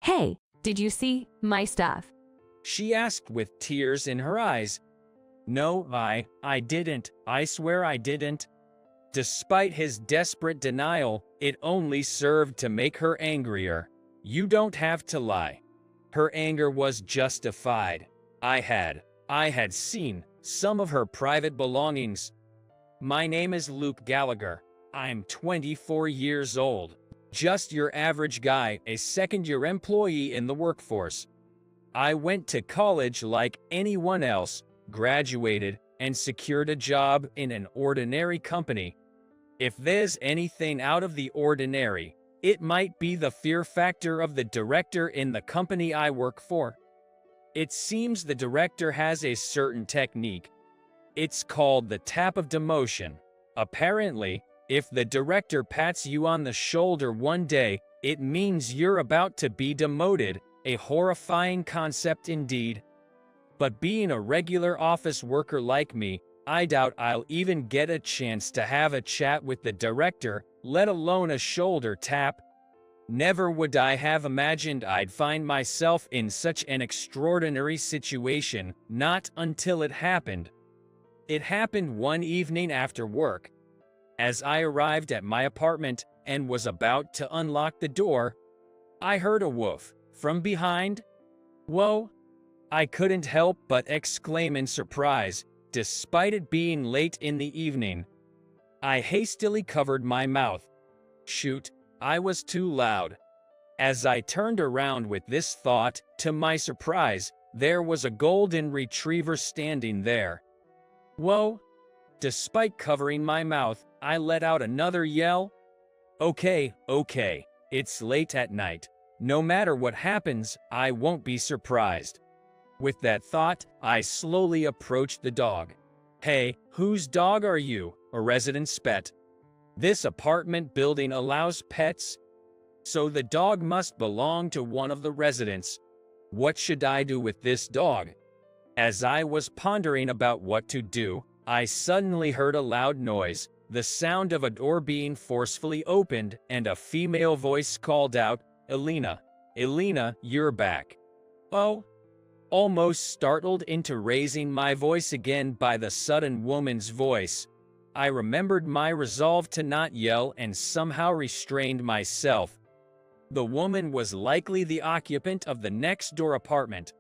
Hey, did you see my stuff? She asked with tears in her eyes. No, I didn't. I swear I didn't. Despite his desperate denial, it only served to make her angrier. You don't have to lie. Her anger was justified. I had seen some of her private belongings. My name is Luke Gallagher. I'm 24 years old. Just your average guy, a second-year employee in the workforce. I went to college like anyone else, graduated, and secured a job in an ordinary company. If there's anything out of the ordinary, it might be the fear factor of the director in the company I work for. It seems the director has a certain technique. It's called the tap of demotion. Apparently, if the director pats you on the shoulder one day, it means you're about to be demoted, a horrifying concept indeed. But being a regular office worker like me, I doubt I'll even get a chance to have a chat with the director, let alone a shoulder tap. Never would I have imagined I'd find myself in such an extraordinary situation, not until it happened. It happened one evening after work. As I arrived at my apartment and was about to unlock the door, I heard a woof from behind. Whoa! I couldn't help but exclaim in surprise, despite it being late in the evening. I hastily covered my mouth. Shoot, I was too loud. As I turned around with this thought, to my surprise, there was a golden retriever standing there. Whoa! Despite covering my mouth, I let out another yell. Okay, it's late at night. No matter what happens, I won't be surprised. With that thought, I slowly approached the dog. Hey, whose dog are you? A resident's pet. This apartment building allows pets, so the dog must belong to one of the residents. What should I do with this dog? As I was pondering about what to do, I suddenly heard a loud noise, the sound of a door being forcefully opened, and a female voice called out, Elena, you're back. Oh! Almost startled into raising my voice again by the sudden woman's voice, I remembered my resolve to not yell and somehow restrained myself. The woman was likely the occupant of the next-door apartment.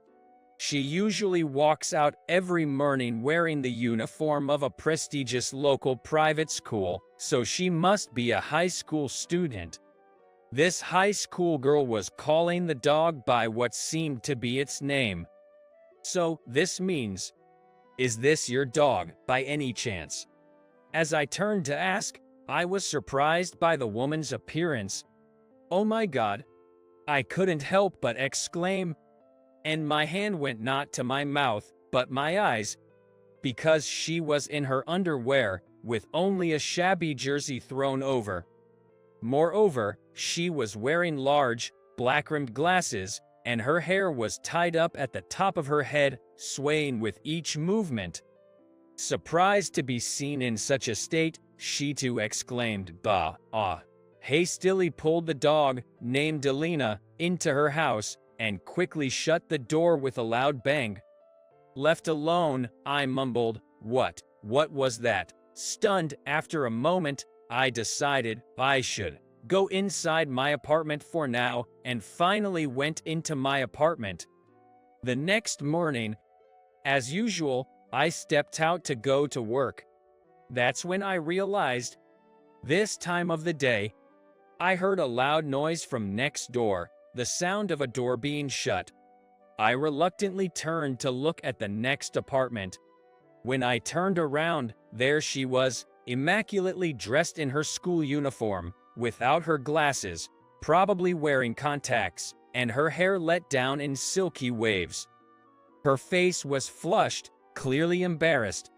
She usually walks out every morning wearing the uniform of a prestigious local private school, so she must be a high school student. This high school girl was calling the dog by what seemed to be its name. So, this means, is this your dog, by any chance? As I turned to ask, I was surprised by the woman's appearance. Oh my God! I couldn't help but exclaim, and my hand went not to my mouth, but my eyes, because she was in her underwear, with only a shabby jersey thrown over. Moreover, she was wearing large, black-rimmed glasses, and her hair was tied up at the top of her head, swaying with each movement. Surprised to be seen in such a state, she too exclaimed, "Bah, ah!" hastily pulled the dog, named Elena, into her house, and quickly shut the door with a loud bang. Left alone, I mumbled, What was that? Stunned, after a moment, I decided I should go inside my apartment for now, and finally went into my apartment. The next morning, as usual, I stepped out to go to work. That's when I realized, this time of the day, I heard a loud noise from next door, the sound of a door being shut. I reluctantly turned to look at the next apartment. When I turned around, there she was, immaculately dressed in her school uniform, without her glasses, probably wearing contacts, and her hair let down in silky waves. Her face was flushed, clearly embarrassed.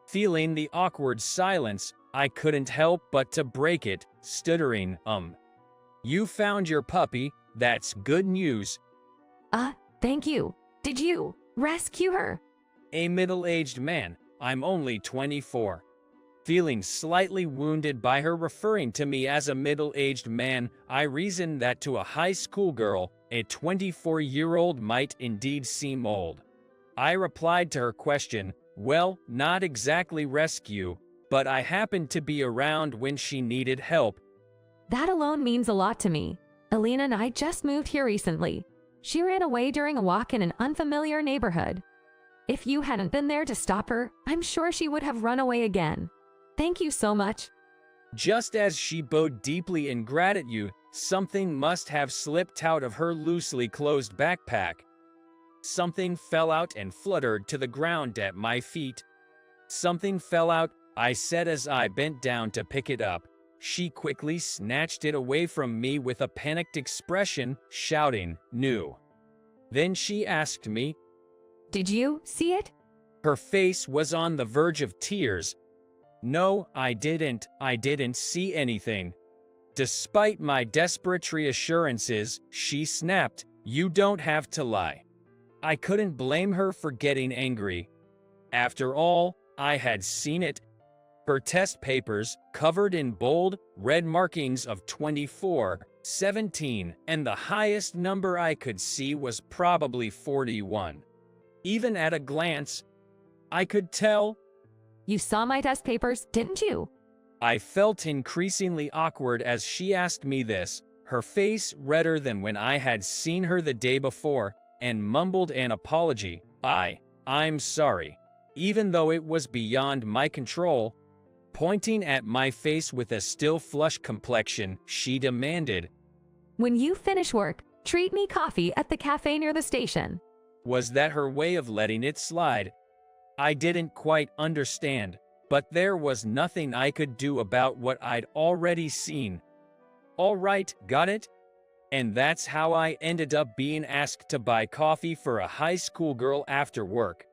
Feeling the awkward silence, I couldn't help but to break it, stuttering, You found your puppy, that's good news. Thank you. Did you rescue her? A middle-aged man, I'm only 24. Feeling slightly wounded by her referring to me as a middle-aged man, I reasoned that to a high school girl, a 24-year-old might indeed seem old. I replied to her question, well, not exactly rescue, but I happened to be around when she needed help. That alone means a lot to me. Alina and I just moved here recently. She ran away during a walk in an unfamiliar neighborhood. If you hadn't been there to stop her, I'm sure she would have run away again. Thank you so much. Just as she bowed deeply in gratitude, something must have slipped out of her loosely closed backpack. Something fell out and fluttered to the ground at my feet. Something fell out, I said as I bent down to pick it up. She quickly snatched it away from me with a panicked expression, shouting, "No." Then she asked me, Did you see it? her face was on the verge of tears. No, I didn't see anything. Despite my desperate reassurances, she snapped, "You don't have to lie." I couldn't blame her for getting angry. After all, I had seen it. Her test papers, covered in bold, red markings of 24, 17, and the highest number I could see was probably 41. Even at a glance, I could tell. You saw my test papers, didn't you? I felt increasingly awkward as she asked me this, her face redder than when I had seen her the day before, and mumbled an apology. I'm sorry. Even though it was beyond my control. Pointing at my face with a still flushed complexion, she demanded, When you finish work, treat me coffee at the cafe near the station. Was that her way of letting it slide? I didn't quite understand, but there was nothing I could do about what I'd already seen. All right, got it? And that's how I ended up being asked to buy coffee for a high school girl after work.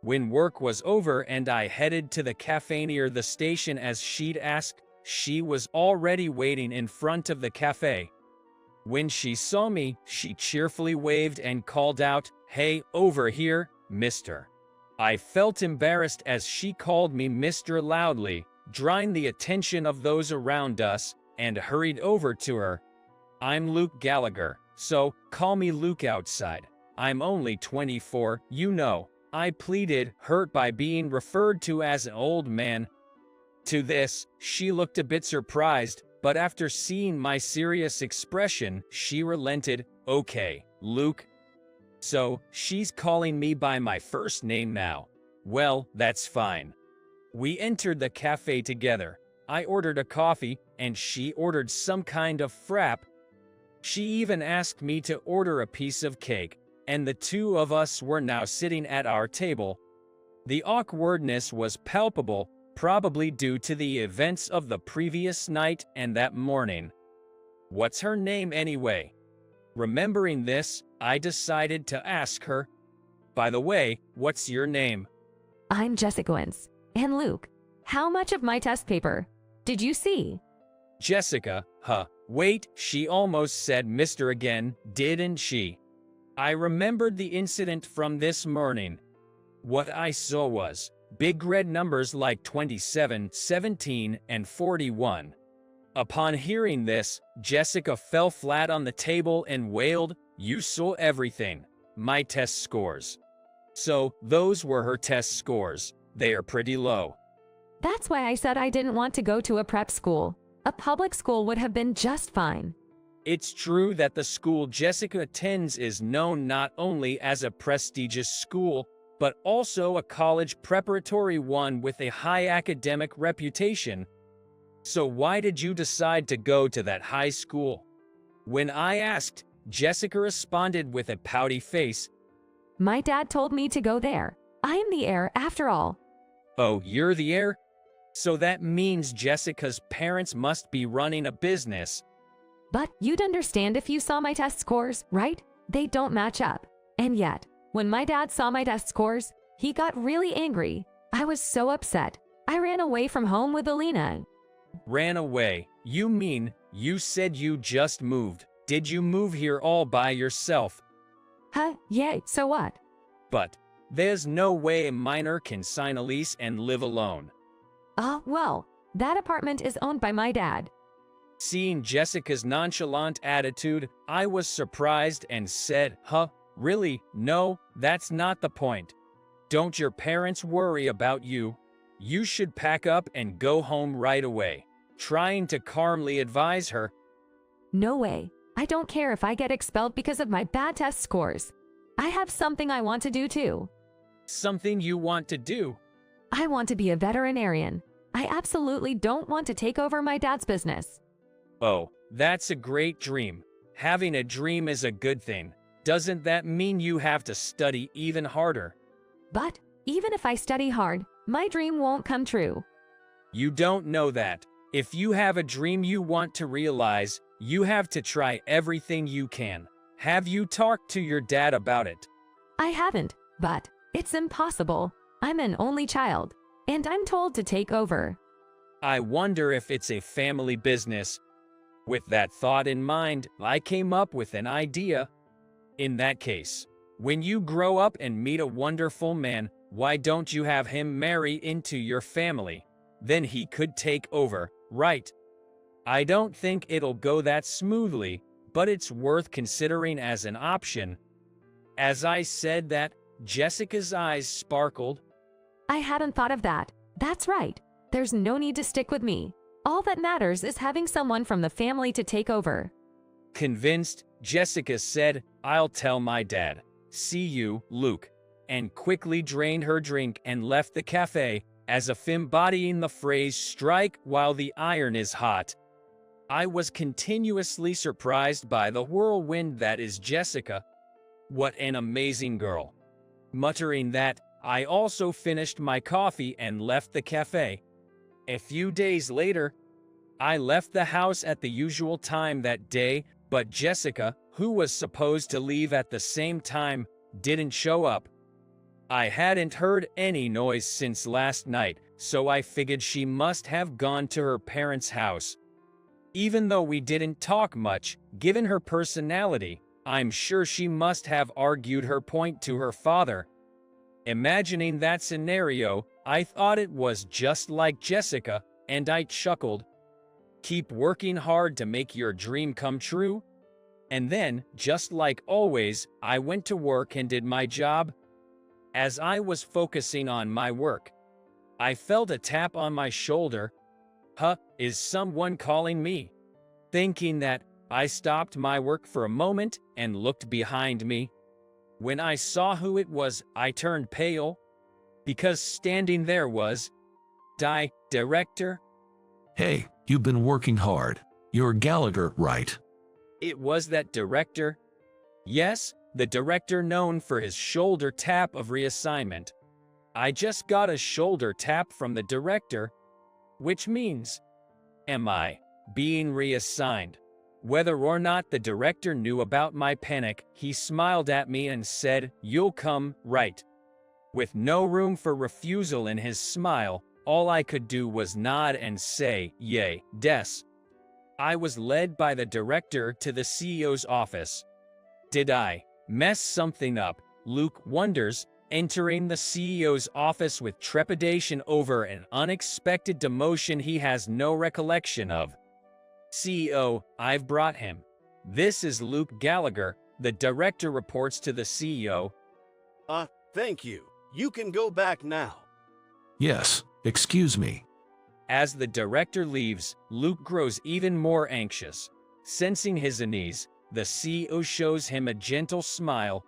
When work was over and I headed to the cafe near the station as she'd asked, she was already waiting in front of the cafe. When she saw me, she cheerfully waved and called out, "Hey, over here, mister." I felt embarrassed as she called me Mr. loudly, drawing the attention of those around us, and hurried over to her. "I'm Luke Gallagher, so call me Luke outside. I'm only 24, you know," I pleaded, hurt by being referred to as an old man. To this, she looked a bit surprised, but after seeing my serious expression, she relented. "Okay, Luke. So, she's calling me by my first name now. Well, that's fine." We entered the cafe together. I ordered a coffee, and she ordered some kind of frap. She even asked me to order a piece of cake, and the two of us were now sitting at our table. The awkwardness was palpable, probably due to the events of the previous night and that morning. What's her name anyway? Remembering this, I decided to ask her. By the way, what's your name? I'm Jessica Wentz. And Luke, how much of my test paper did you see? Jessica, huh? Wait, she almost said Mr. again, didn't she? I remembered the incident from this morning. What I saw was big red numbers like 27, 17, and 41. Upon hearing this, Jessica fell flat on the table and wailed, "You saw everything. My test scores." So, those were her test scores. They are pretty low. That's why I said I didn't want to go to a prep school. A public school would have been just fine. It's true that the school Jessica attends is known not only as a prestigious school, but also a college preparatory one with a high academic reputation. So why did you decide to go to that high school? When I asked, Jessica responded with a pouty face. My dad told me to go there. I am the heir after all. Oh, you're the heir? So that means Jessica's parents must be running a business. But you'd understand if you saw my test scores, right? They don't match up. And yet, when my dad saw my test scores, he got really angry. I was so upset. I ran away from home with Alina. Ran away? You mean, you said you just moved. Did you move here all by yourself? Huh, yeah, so what? But there's no way a minor can sign a lease and live alone. Well, that apartment is owned by my dad. Seeing Jessica's nonchalant attitude, I was surprised and said, "Huh, really? No, that's not the point. Don't your parents worry about you? You should pack up and go home right away." Trying to calmly advise her, No way. I don't care if I get expelled because of my bad test scores. I have something I want to do too. "Something you want to do?" I want to be a veterinarian. I absolutely don't want to take over my dad's business. "Oh, that's a great dream. Having a dream is a good thing. Doesn't that mean you have to study even harder?" But even if I study hard, my dream won't come true. "You don't know that. If you have a dream you want to realize, you have to try everything you can. Have you talked to your dad about it?" I haven't, but it's impossible. I'm an only child, and I'm told to take over. "I wonder if it's a family business." With that thought in mind, I came up with an idea. "In that case, when you grow up and meet a wonderful man, why don't you have him marry into your family? Then he could take over, right? I don't think it'll go that smoothly, but it's worth considering as an option." As I said that, Jessica's eyes sparkled. I hadn't thought of that. That's right. There's no need to stick with me. All that matters is having someone from the family to take over. Convinced, Jessica said, "I'll tell my dad. See you, Luke," and quickly drained her drink and left the cafe, as if embodying the phrase "strike while the iron is hot." I was continuously surprised by the whirlwind that is Jessica. What an amazing girl. Muttering that, I also finished my coffee and left the cafe. A few days later, I left the house at the usual time that day, but Jessica, who was supposed to leave at the same time, didn't show up. I hadn't heard any noise since last night, so I figured she must have gone to her parents' house. Even though we didn't talk much, given her personality, I'm sure she must have argued her point to her father. Imagining that scenario, I thought it was just like Jessica, and I chuckled. Keep working hard to make your dream come true. And then, just like always, I went to work and did my job. As I was focusing on my work, I felt a tap on my shoulder. Huh, is someone calling me? Thinking that, I stopped my work for a moment and looked behind me. When I saw who it was, I turned pale, because standing there was director. "Hey, you've been working hard. You're Gallagher, right?" It was that director. Yes, the director known for his shoulder tap of reassignment. I just got a shoulder tap from the director, which means, am I being reassigned? Whether or not the director knew about my panic, he smiled at me and said, "You'll come, right?" With no room for refusal in his smile, all I could do was nod and say, "Yay, des." I was led by the director to the CEO's office. Did I mess something up? Luke wonders, entering the CEO's office with trepidation over an unexpected demotion he has no recollection of. "CEO, I've brought him. This is Luke Gallagher," the director reports to the CEO. Thank you. You can go back now." "Yes, excuse me." As the director leaves, Luke grows even more anxious. Sensing his unease, the CEO shows him a gentle smile.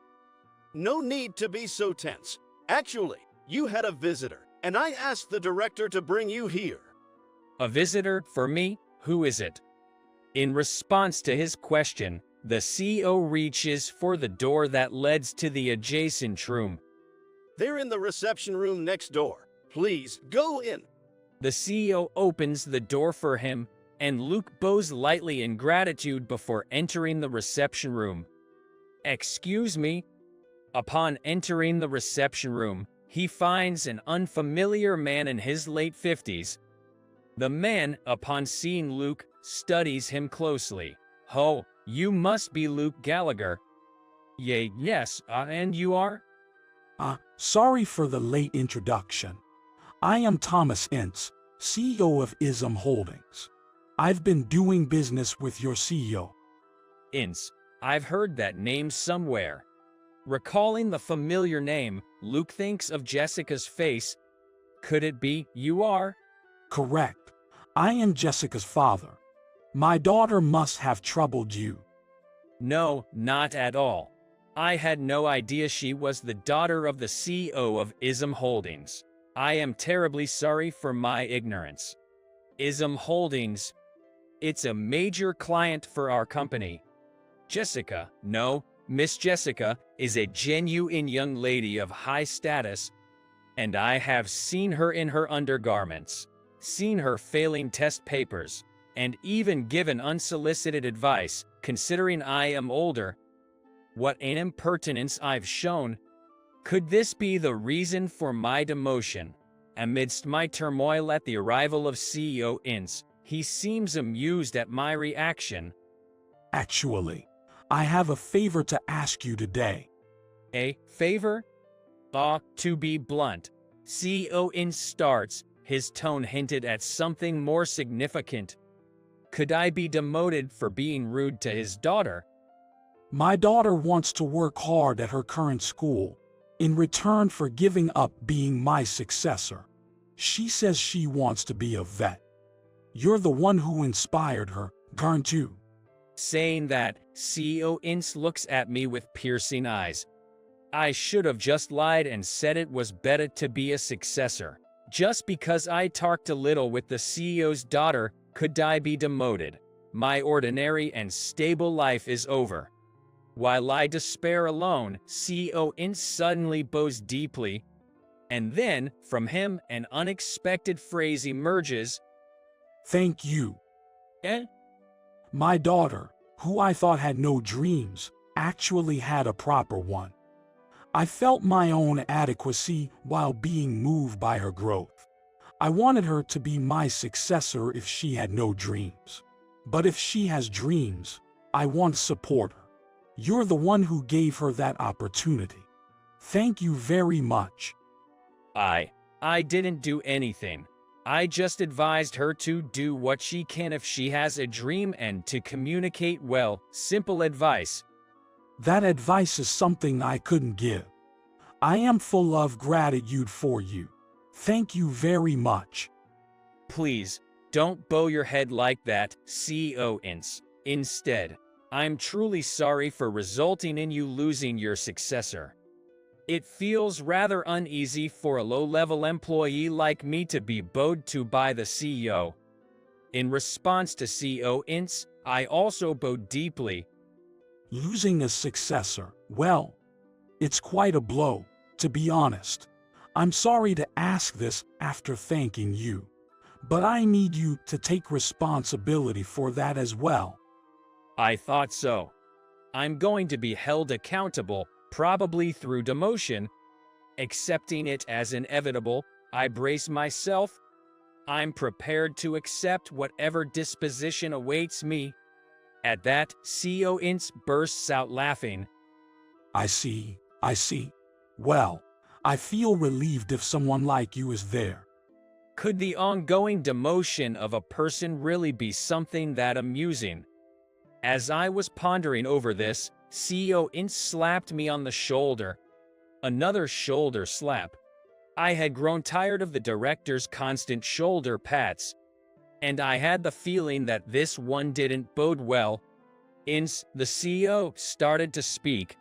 "No need to be so tense. Actually, you had a visitor, and I asked the director to bring you here." "A visitor for me? Who is it?" In response to his question, the CEO reaches for the door that leads to the adjacent room. "They're in the reception room next door. Please, go in." The CEO opens the door for him, and Luke bows lightly in gratitude before entering the reception room. "Excuse me?" Upon entering the reception room, he finds an unfamiliar man in his late 50s. The man, upon seeing Luke, studies him closely. "Oh, you must be Luke Gallagher." Yes, and you are?" Sorry for the late introduction. I am Thomas Ince, CEO of ISM Holdings. I've been doing business with your CEO. Ince, I've heard that name somewhere. Recalling the familiar name, Luke thinks of Jessica's face. Could it be you are? Correct. I am Jessica's father. My daughter must have troubled you. No, not at all. I had no idea she was the daughter of the CEO of ISM Holdings. I am terribly sorry for my ignorance. ISM Holdings. It's a major client for our company. Jessica, no, Miss Jessica, is a genuine young lady of high status, and I have seen her in her undergarments, seen her failing test papers, and even given unsolicited advice, considering I am older. What an impertinence I've shown. Could this be the reason for my demotion? Amidst my turmoil at the arrival of CEO Ince, he seems amused at my reaction. Actually, I have a favor to ask you today. A favor? To be blunt, CEO Ince starts, his tone hinted at something more significant. Could I be demoted for being rude to his daughter? My daughter wants to work hard at her current school in return for giving up being my successor. She says she wants to be a vet. You're the one who inspired her, aren't you? Saying that, CEO Ince looks at me with piercing eyes. I should have just lied and said it was better to be a successor. Just because I talked a little with the CEO's daughter, could I be demoted? My ordinary and stable life is over. While I despair alone, CEO Ince suddenly bows deeply, and then, from him, an unexpected phrase emerges. Thank you. Eh? My daughter, who I thought had no dreams, actually had a proper one. I felt my own adequacy while being moved by her growth. I wanted her to be my successor if she had no dreams. But if she has dreams, I want to support her. You're the one who gave her that opportunity. Thank you very much. I didn't do anything. I just advised her to do what she can if she has a dream and to communicate well. Simple advice. That advice is something I couldn't give. I am full of gratitude for you. Thank you very much. Please, don't bow your head like that, CEO Ince. Instead, I'm truly sorry for resulting in you losing your successor. It feels rather uneasy for a low-level employee like me to be bowed to by the CEO. In response to CEO Ince, I also bowed deeply. Losing a successor, well, it's quite a blow, to be honest. I'm sorry to ask this after thanking you, but I need you to take responsibility for that as well. I thought so. I'm going to be held accountable, probably through demotion. Accepting it as inevitable, I brace myself. I'm prepared to accept whatever disposition awaits me. At that, CEO Ince bursts out laughing. I see. Well, I feel relieved if someone like you is there. Could the ongoing demotion of a person really be something that amusing? As I was pondering over this, CEO Ince slapped me on the shoulder. Another shoulder slap. I had grown tired of the director's constant shoulder pats, and I had the feeling that this one didn't bode well. Ince, the CEO, started to speak.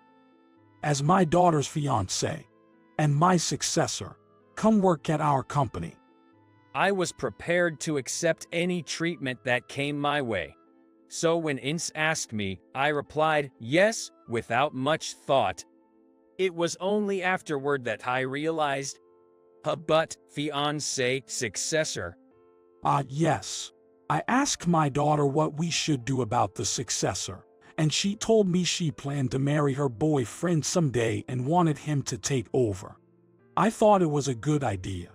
As my daughter's fiancé and my successor, come work at our company. I was prepared to accept any treatment that came my way. So when Ince asked me, I replied, yes, without much thought. It was only afterward that I realized, but, fiancé, successor. Yes. I asked my daughter what we should do about the successor, and she told me she planned to marry her boyfriend someday and wanted him to take over. I thought it was a good idea.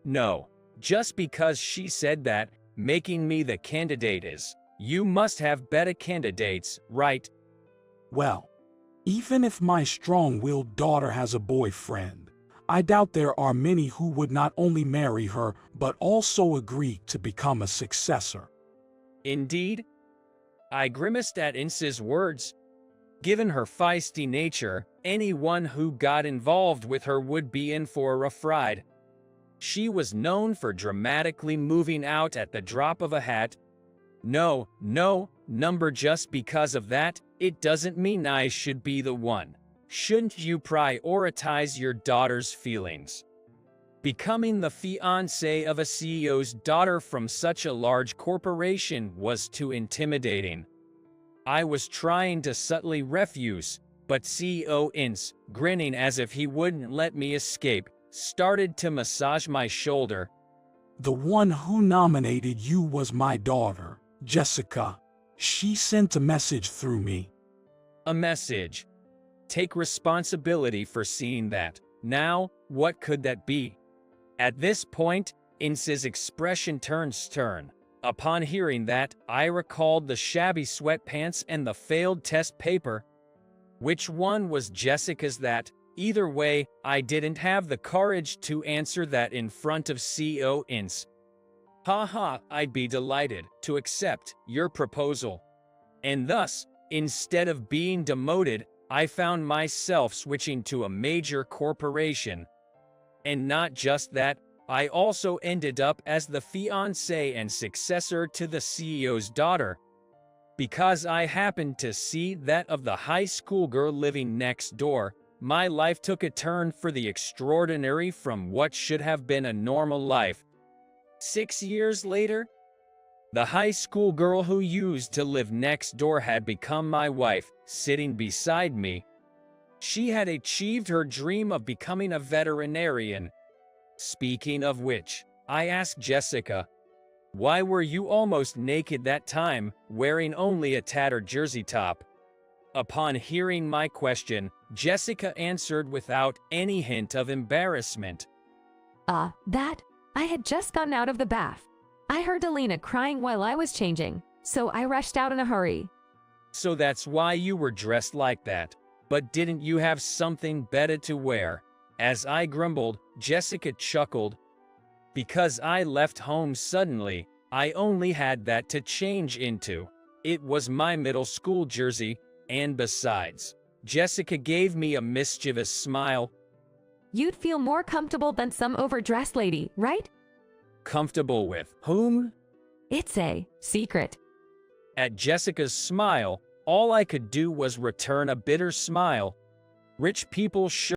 No, just because she said that, making me the candidate is. You must have better candidates, right? Well, even if my strong-willed daughter has a boyfriend, I doubt there are many who would not only marry her but also agree to become a successor. Indeed? I grimaced at Ince's words. Given her feisty nature, anyone who got involved with her would be in for a fright. She was known for dramatically moving out at the drop of a hat. No, number, just because of that, it doesn't mean I should be the one. Shouldn't you prioritize your daughter's feelings? Becoming the fiancé of a CEO's daughter from such a large corporation was too intimidating. I was trying to subtly refuse, but CEO Ince, grinning as if he wouldn't let me escape, started to massage my shoulder. The one who nominated you was my daughter, Jessica. She sent a message through me. A message. Take responsibility for seeing that. Now, what could that be? At this point, Ince's expression turned stern. Upon hearing that, I recalled the shabby sweatpants and the failed test paper. Which one was Jessica's that? Either way, I didn't have the courage to answer that in front of CEO Ince. Haha, I'd be delighted to accept your proposal. And thus, instead of being demoted, I found myself switching to a major corporation. And not just that, I also ended up as the fiancé and successor to the CEO's daughter. Because I happened to see that of the high school girl living next door, my life took a turn for the extraordinary from what should have been a normal life. 6 years later, the high school girl who used to live next door had become my wife, sitting beside me. She had achieved her dream of becoming a veterinarian. Speaking of which, I asked Jessica, "Why were you almost naked that time, wearing only a tattered jersey top?" Upon hearing my question, Jessica answered without any hint of embarrassment. That? I had just gotten out of the bath. I heard Alina crying while I was changing, so I rushed out in a hurry. So that's why you were dressed like that. But didn't you have something better to wear? As I grumbled, Jessica chuckled. Because I left home suddenly, I only had that to change into. It was my middle school jersey, and besides, Jessica gave me a mischievous smile. You'd feel more comfortable than some overdressed lady, right? Comfortable with whom? It's a secret. At Jessica's smile, all I could do was return a bitter smile. Rich people sure